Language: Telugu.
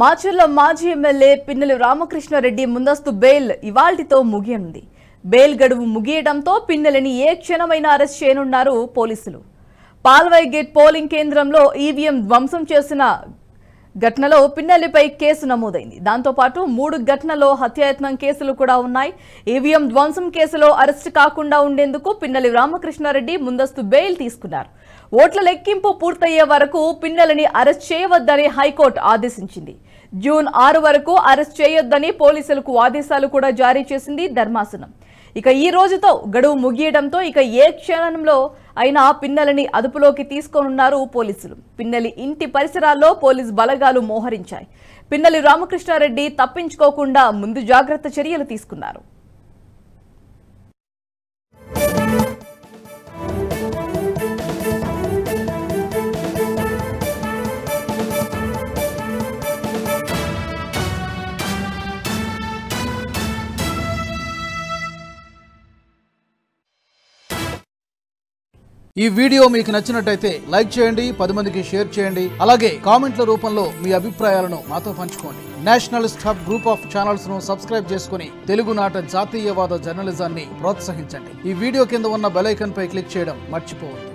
మాచర్ల మాజీ ఎమ్మెల్యే పిన్నెల రామకృష్ణారెడ్డి ముందస్తు బెయిల్ ఇవాల్టితో ముగియనుంది. బెయిల్ గడువు ముగియడంతో పిన్నెలని ఏ క్షణమైనా అరెస్ట్ చేయనున్నారు పోలీసులు. పాల్వాయి గేట్ పోలింగ్ కేంద్రంలో ఈవీఎం ధ్వంసం చేసిన ఘటనలో పిన్నెలపై కేసు నమోదైంది. దాంతో పాటు 3 ఘటనలో హత్యాయత్నం కేసులు కూడా ఉన్నాయి. ఈవీఎం ధ్వంసం కేసులో అరెస్ట్ కాకుండా ఉండేందుకు పిన్నెల రామకృష్ణారెడ్డి ముందస్తు బెయిల్ తీసుకున్నారు. ఓట్ల లెక్కింపు పూర్తయ్యే వరకు పిన్నెలని అరెస్ట్ చేయవద్దని హైకోర్టు ఆదేశించింది. జూన్ 6 వరకు అరెస్ట్ చేయొద్దని పోలీసులకు ఆదేశాలు కూడా జారీ చేసింది ధర్మాసనం. ఇక ఈ రోజుతో గడువు ముగియడంతో ఇక ఏ క్షణంలో అయినా పిన్నెలని అదుపులోకి తీసుకోనున్నారు పోలీసులు. పిన్నెలి ఇంటి పరిసరాల్లో పోలీసు బలగాలు మోహరించాయి. పిన్నెల రామకృష్ణారెడ్డి తప్పించుకోకుండా ముందు జాగ్రత్త చర్యలు తీసుకున్నారు. ఈ వీడియో మీకు నచ్చినట్టయితే లైక్ చేయండి, 10 మందికి షేర్ చేయండి. అలాగే కామెంట్ల రూపంలో మీ అభిప్రాయాలను మాతో పంచుకోండి. Nationalist hub group of channels ను సబ్స్క్రైబ్ చేసుకుని తెలుగునాట జాతీయవాద జర్నలిజాన్ని ప్రోత్సహించండి. ఈ వీడియో కింద ఉన్న బెల్ ఐకాన్ పై క్లిక్ చేయడం మర్చిపోవద్దు.